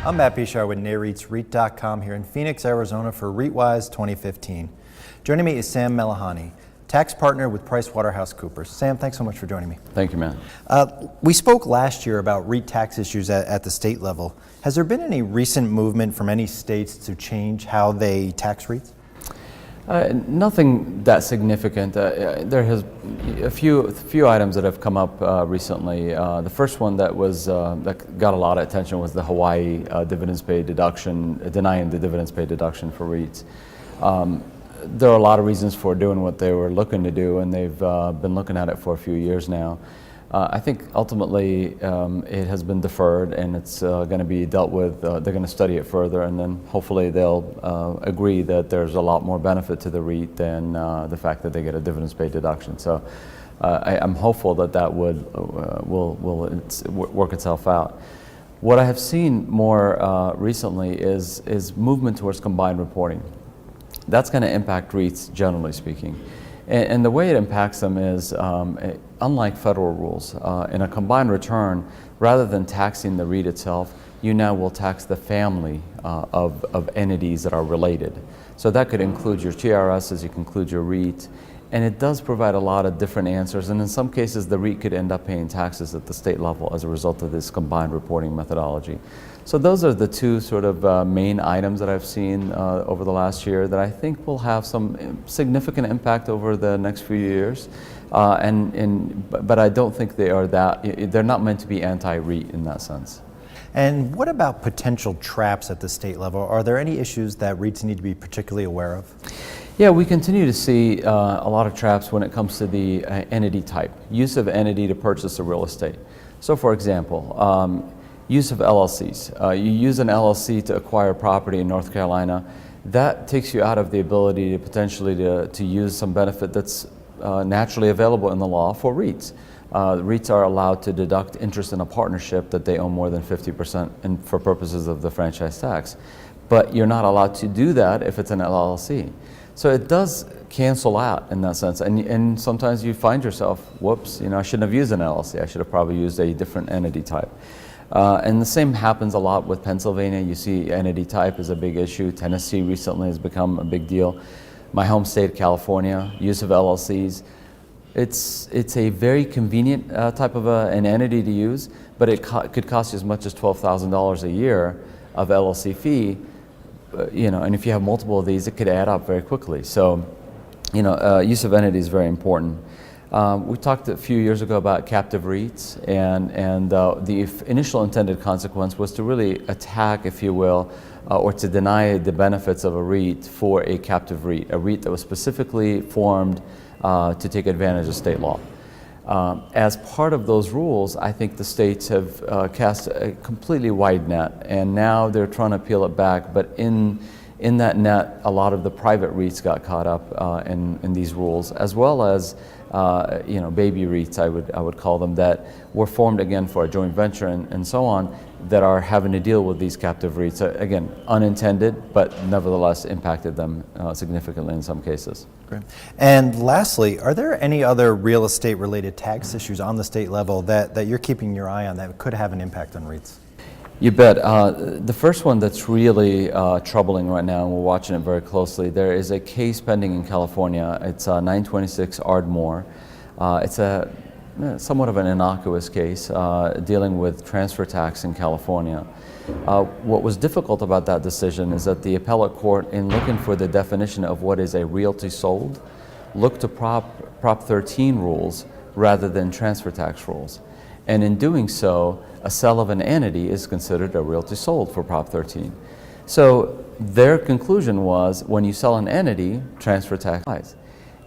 I'm Matt Bishar with NAREIT's REIT.com here in Phoenix, Arizona for REITWise 2015. Joining me is Sam Melehani, tax partner with PricewaterhouseCoopers. Sam, thanks so much for joining me. Thank you, Matt. We spoke last year about REIT tax issues at the state level. Has there been any recent movement from any states to change how they tax REITs? Nothing that significant. There has a few items that have come up recently. The first one that got a lot of attention was the Hawaii dividends paid deduction, denying the dividends paid deduction for REITs. There are a lot of reasons for doing what they were looking to do, and they've been looking at it for a few years now. I think ultimately it has been deferred, and it's going to be dealt with. They're going to study it further, and then hopefully they'll agree that there's a lot more benefit to the REIT than the fact that they get a dividends paid deduction. So I'm hopeful that that will work itself out. What I have seen more recently is movement towards combined reporting. That's going to impact REITs, generally speaking. And the way it impacts them is, unlike federal rules, in a combined return, rather than taxing the REIT itself, you now will tax the family of entities that are related. So that could include your TRSs, you can include your REIT, and it does provide a lot of different answers, and in some cases the REIT could end up paying taxes at the state level as a result of this combined reporting methodology. So those are the two sort of main items that I've seen over the last year that I think will have some significant impact over the next few years. But I don't think they're not meant to be anti-REIT in that sense. And what about potential traps at the state level? Are there any issues that REITs need to be particularly aware of? Yeah, we continue to see a lot of traps when it comes to the entity type, use of entity to purchase a real estate. So for example, use of LLCs. You use an LLC to acquire property in North Carolina. That takes you out of the ability to potentially to use some benefit that's naturally available in the law for REITs. REITs are allowed to deduct interest in a partnership that they own more than 50% for purposes of the franchise tax. But you're not allowed to do that if it's an LLC. So it does cancel out in that sense. And sometimes you find yourself, whoops, I shouldn't have used an LLC. I should have probably used a different entity type. And the same happens a lot with Pennsylvania. You see entity type is a big issue. Tennessee recently has become a big deal. My home state, California, use of LLCs. It's a very convenient type of an entity to use, but it could cost you as much as $12,000 a year of LLC fee. And if you have multiple of these, it could add up very quickly. So, use of entity is very important. We talked a few years ago about captive REITs, and the initial intended consequence was to really attack, if you will, or to deny the benefits of a REIT for a captive REIT, a REIT that was specifically formed to take advantage of state law. As part of those rules, I think the states have cast a completely wide net, and now they're trying to peel it back, but in that net, a lot of the private REITs got caught up in these rules, as well as baby REITs, I would call them, that were formed again for a joint venture and so on, that are having to deal with these captive REITs. Again, unintended, but nevertheless impacted them significantly in some cases. Great. And lastly, are there any other real estate related tax issues on the state level that you're keeping your eye on that could have an impact on REITs? You bet. The first one that's really troubling right now, and we're watching it very closely, there is a case pending in California. It's 926 Ardmore. It's somewhat of an innocuous case dealing with transfer tax in California. What was difficult about that decision is that the appellate court, in looking for the definition of what is a realty sold, looked to Prop 13 rules rather than transfer tax rules. And in doing so, a sale of an entity is considered a realty sold for Prop 13. So their conclusion was, when you sell an entity, transfer tax applies.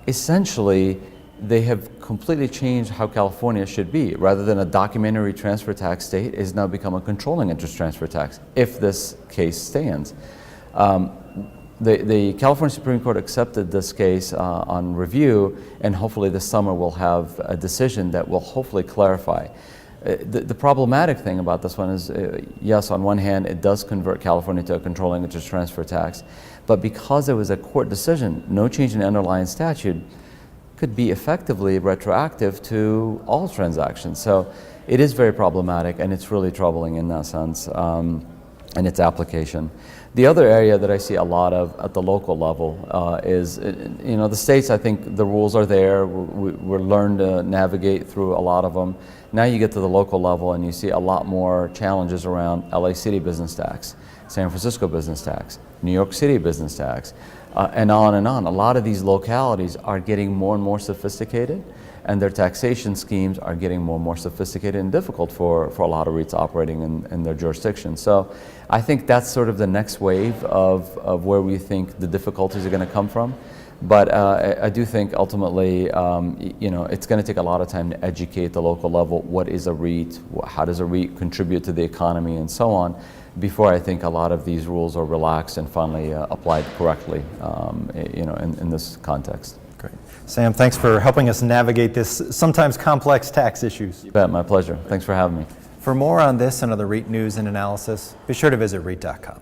Essentially, they have completely changed how California should be. Rather than a documentary transfer tax state, it has now become a controlling interest transfer tax, if this case stands. The California Supreme Court accepted this case on review, and hopefully this summer we'll have a decision that will hopefully clarify. The problematic thing about this one is, yes, on one hand, it does convert California to a controlling interest transfer tax, but because it was a court decision, no change in the underlying statute could be effectively retroactive to all transactions. So it is very problematic, and it's really troubling in that sense. and its application. The other area that I see a lot of at the local level is, the states, I think the rules are there. We're learned to navigate through a lot of them. Now you get to the local level and you see a lot more challenges around LA City business tax, San Francisco business tax, New York City business tax, and on and on. A lot of these localities are getting more and more sophisticated, and their taxation schemes are getting more and more sophisticated and difficult for a lot of REITs operating in their jurisdiction. So I think that's sort of the next wave of where we think the difficulties are going to come from. But I do think ultimately, it's going to take a lot of time to educate the local level. What is a REIT? How does a REIT contribute to the economy, and so on, before I think a lot of these rules are relaxed and finally applied correctly, in this context. Great. Sam, thanks for helping us navigate this sometimes complex tax issues. You bet, my pleasure. Thanks for having me. For more on this and other REIT news and analysis, be sure to visit REIT.com.